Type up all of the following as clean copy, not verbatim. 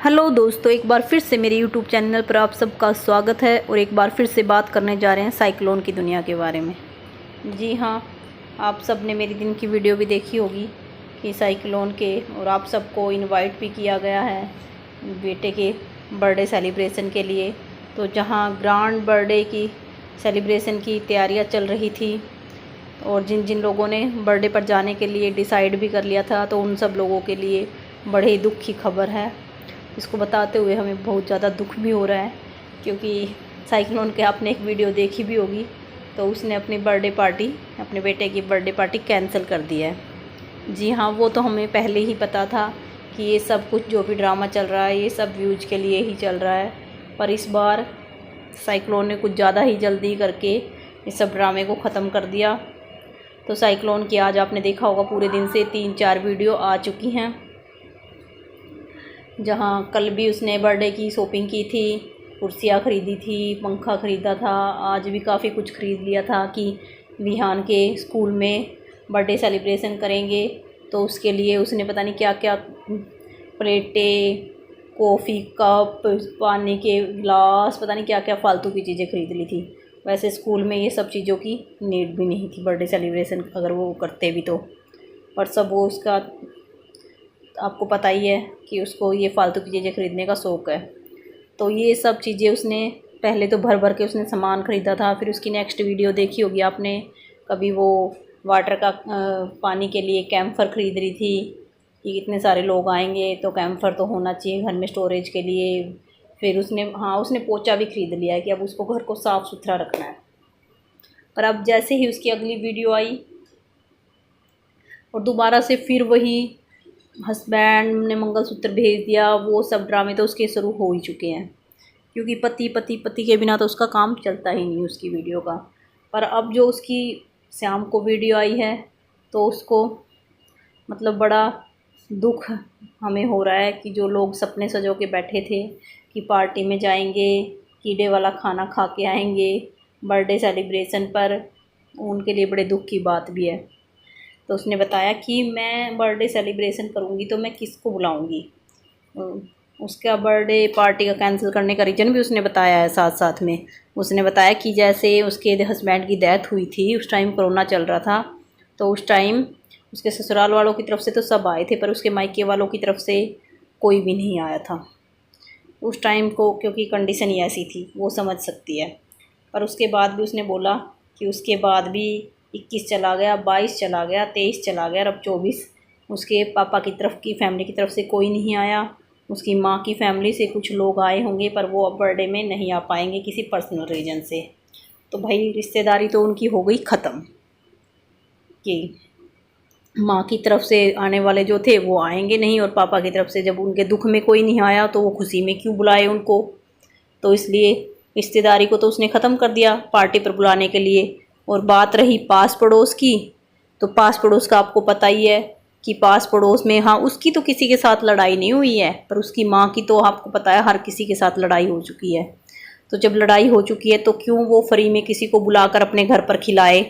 Hello दोस्तों, एक बार फिर से मेरे यूट्यूब चैनल पर आप सबका स्वागत है। और एक बार फिर से बात करने जा रहे हैं साइक्लोन की दुनिया के बारे में। जी हाँ, आप सब ने मेरी दिन की वीडियो भी देखी होगी कि साइक्लोन के, और आप सबको इनवाइट भी किया गया है बेटे के बर्थडे सेलिब्रेशन के लिए। तो जहाँ ग्रैंड बर्थडे की सेलिब्रेशन की तैयारियाँ चल रही थी और जिन जिन लोगों ने बर्थडे पर जाने के लिए डिसाइड भी कर लिया था, तो उन सब लोगों के लिए बड़े ही दुख की खबर है। इसको बताते हुए हमें बहुत ज़्यादा दुख भी हो रहा है, क्योंकि साइक्लोन के आपने एक वीडियो देखी भी होगी, तो उसने अपनी बर्थडे पार्टी, अपने बेटे की बर्थडे पार्टी कैंसिल कर दी है। जी हाँ, वो तो हमें पहले ही पता था कि ये सब कुछ जो भी ड्रामा चल रहा है ये सब व्यूज के लिए ही चल रहा है। पर इस बार साइक्लोन ने कुछ ज़्यादा ही जल्दी करके इस सब ड्रामे को ख़त्म कर दिया। तो साइक्लोन की आज आपने देखा होगा पूरे दिन से 3-4 वीडियो आ चुकी हैं, जहाँ कल भी उसने बर्थडे की शॉपिंग की थी, कुर्सियाँ ख़रीदी थी, पंखा ख़रीदा था, आज भी काफ़ी कुछ ख़रीद लिया था कि विहान के स्कूल में बर्थडे सेलिब्रेशन करेंगे। तो उसके लिए उसने पता नहीं क्या क्या प्लेटें, कॉफ़ी कप, पानी के गिलास, पता नहीं क्या क्या फ़ालतू की चीज़ें ख़रीद ली थी। वैसे स्कूल में ये सब चीज़ों की नीड भी नहीं थी बर्थडे सेलिब्रेशन अगर वो करते भी तो, पर सब वो उसका आपको पता ही है कि उसको ये फ़ालतू की चीज़ें ख़रीदने का शौक़ है। तो ये सब चीज़ें उसने पहले तो भर भर के उसने सामान ख़रीदा था। फिर उसकी नेक्स्ट वीडियो देखी होगी आपने, कभी वो वाटर का पानी के लिए कैम्फर ख़रीद रही थी कि इतने सारे लोग आएंगे तो कैम्फर तो होना चाहिए घर में स्टोरेज के लिए। फिर उसने पोचा भी ख़रीद लिया है कि अब उसको घर को साफ़ सुथरा रखना है। पर अब जैसे ही उसकी अगली वीडियो आई और दोबारा से फिर वही हस्बैंड ने मंगलसूत्र भेज दिया, वो सब ड्रामे तो उसके शुरू हो ही चुके हैं, क्योंकि पति के बिना तो उसका काम चलता ही नहीं उसकी वीडियो का। पर अब जो उसकी शाम को वीडियो आई है तो उसको मतलब बड़ा दुख हमें हो रहा है कि जो लोग सपने सजो के बैठे थे कि पार्टी में जाएंगे, कीड़े वाला खाना खा के आएंगे बर्थडे सेलिब्रेशन पर, उनके लिए बड़े दुख की बात भी है। तो उसने बताया कि मैं बर्थडे सेलिब्रेशन करूँगी तो मैं किसको बुलाऊँगी। उसका बर्थडे पार्टी का कैंसिल करने का रीज़न भी उसने बताया है। साथ साथ में उसने बताया कि जैसे उसके हस्बैंड की डेथ हुई थी, उस टाइम कोरोना चल रहा था, तो उस टाइम उसके ससुराल वालों की तरफ से तो सब आए थे, पर उसके मायके वालों की तरफ से कोई भी नहीं आया था उस टाइम को, क्योंकि कंडीशन ही ऐसी थी, वो समझ सकती है। पर उसके बाद भी उसने बोला कि उसके बाद भी 21 चला गया, 22 चला गया, 23 चला गया, अब 24 उसके पापा की तरफ की फैमिली की तरफ से कोई नहीं आया। उसकी माँ की फैमिली से कुछ लोग आए होंगे, पर वो अब बर्थडे में नहीं आ पाएंगे किसी पर्सनल रीज़न से। तो भाई रिश्तेदारी तो उनकी हो गई ख़त्म कि माँ की तरफ से आने वाले जो थे वो आएंगे नहीं, और पापा की तरफ से जब उनके दुख में कोई नहीं आया तो वो खुशी में क्यों बुलाए उनको। तो इसलिए रिश्तेदारी को तो उसने ख़त्म कर दिया पार्टी पर बुलाने के लिए। और बात रही पास पड़ोस की, तो पास पड़ोस का आपको पता ही है कि पास पड़ोस में, हाँ उसकी तो किसी के साथ लड़ाई नहीं हुई है, पर उसकी माँ की तो आपको पता है हर किसी के साथ लड़ाई हो चुकी है। तो जब लड़ाई हो चुकी है तो क्यों वो फ्री में किसी को बुलाकर अपने घर पर खिलाए।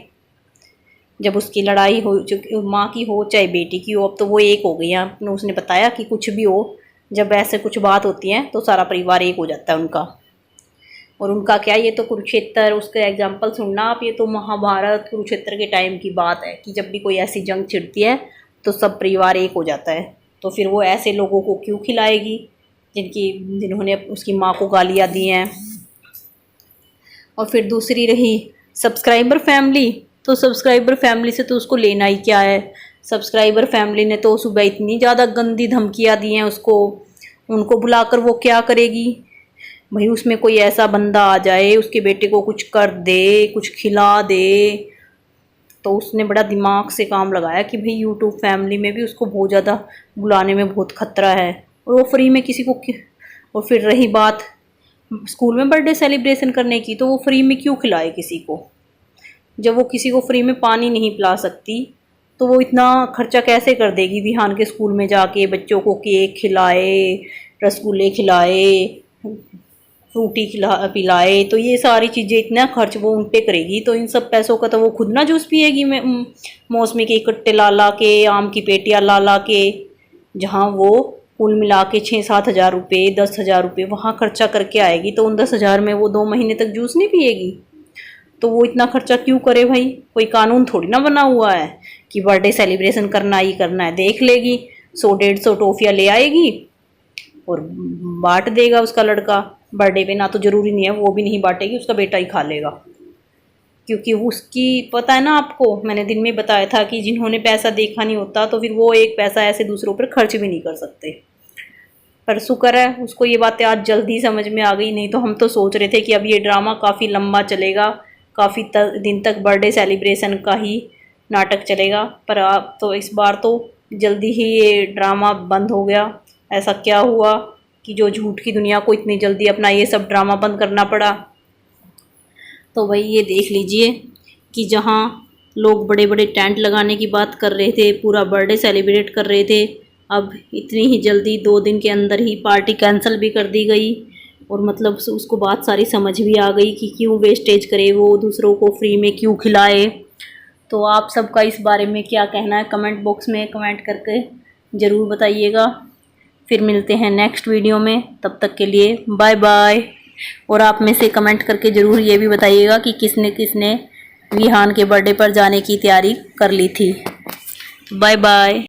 जब उसकी लड़ाई हो चुकी, माँ की हो चाहे बेटी की हो, अब तो वो एक हो गई हैं। उसने बताया कि कुछ भी हो, जब ऐसे कुछ बात होती है तो सारा परिवार एक हो जाता है उनका। और उनका क्या, ये तो कुरुक्षेत्र, उसके एग्जाम्पल सुनना आप, ये तो महाभारत कुरुक्षेत्र के टाइम की बात है कि जब भी कोई ऐसी जंग छिड़ती है तो सब परिवार एक हो जाता है। तो फिर वो ऐसे लोगों को क्यों खिलाएगी जिन्होंने उसकी माँ को गालियाँ दी हैं। और फिर दूसरी रही सब्सक्राइबर फैमिली, तो सब्सक्राइबर फैमिली से तो उसको लेना ही क्या है। सब्सक्राइबर फैमिली ने तो सुबह इतनी ज़्यादा गंदी धमकियाँ दी हैं उसको, उनको बुलाकर वो क्या करेगी भाई। उसमें कोई ऐसा बंदा आ जाए उसके बेटे को कुछ कर दे, कुछ खिला दे, तो उसने बड़ा दिमाग से काम लगाया कि भाई यूट्यूब फैमिली में भी उसको बहुत ज़्यादा बुलाने में बहुत ख़तरा है, और वो फ्री में किसी को। और फिर रही बात स्कूल में बर्थडे सेलिब्रेशन करने की, तो वो फ्री में क्यों खिलाए किसी को। जब वो किसी को फ्री में पानी नहीं पिला सकती तो वो इतना खर्चा कैसे कर देगी विहान के स्कूल में जाके बच्चों को केक खिलाए, रसगुल्ले खिलाए, फ्रूटी पिलाए। तो ये सारी चीज़ें इतना खर्च वो उन पे करेगी, तो इन सब पैसों का तो वो खुद ना जूस पिएगी मौसमी के इकट्ठे ला ला के, आम की पेटियाँ ला ला के, जहाँ वो कुल मिला के 6-7 हज़ार रुपये, 10 हज़ार रुपये वहाँ खर्चा करके आएगी, तो उन 10 हज़ार में वो 2 महीने तक जूस नहीं पिएगी? तो वो इतना खर्चा क्यों करे भाई? कोई कानून थोड़ी ना बना हुआ है कि बर्थडे सेलिब्रेशन करना ही करना है। देख लेगी 100-150 टॉफियाँ ले आएगी और बांट देगा उसका लड़का बर्थडे पे। ना तो ज़रूरी नहीं है वो भी नहीं बांटेगी, उसका बेटा ही खा लेगा, क्योंकि उसकी पता है ना आपको, मैंने दिन में बताया था कि जिन्होंने पैसा देखा नहीं होता तो फिर वो एक पैसा ऐसे दूसरों पर खर्च भी नहीं कर सकते। पर शुक्र है उसको ये बातें आज जल्दी समझ में आ गई, नहीं तो हम तो सोच रहे थे कि अब ये ड्रामा काफ़ी लंबा चलेगा, काफ़ी दिन तक बर्थडे सेलिब्रेशन का ही नाटक चलेगा। पर अब तो इस बार तो जल्दी ही ये ड्रामा बंद हो गया। ऐसा क्या हुआ कि जो झूठ की दुनिया को इतनी जल्दी अपना ये सब ड्रामा बंद करना पड़ा? तो भाई ये देख लीजिए कि जहाँ लोग बड़े बड़े टेंट लगाने की बात कर रहे थे, पूरा बर्थडे सेलिब्रेट कर रहे थे, अब इतनी ही जल्दी 2 दिन के अंदर ही पार्टी कैंसिल भी कर दी गई। और मतलब उसको बात सारी समझ भी आ गई कि क्यों वेस्टेज करे, वो दूसरों को फ्री में क्यों खिलाए। तो आप सबका इस बारे में क्या कहना है कमेंट बॉक्स में कमेंट करके ज़रूर बताइएगा। फिर मिलते हैं नेक्स्ट वीडियो में, तब तक के लिए बाय बाय। और आप में से कमेंट करके ज़रूर ये भी बताइएगा कि किसने किसने विहान के बर्थडे पर जाने की तैयारी कर ली थी। Bye bye.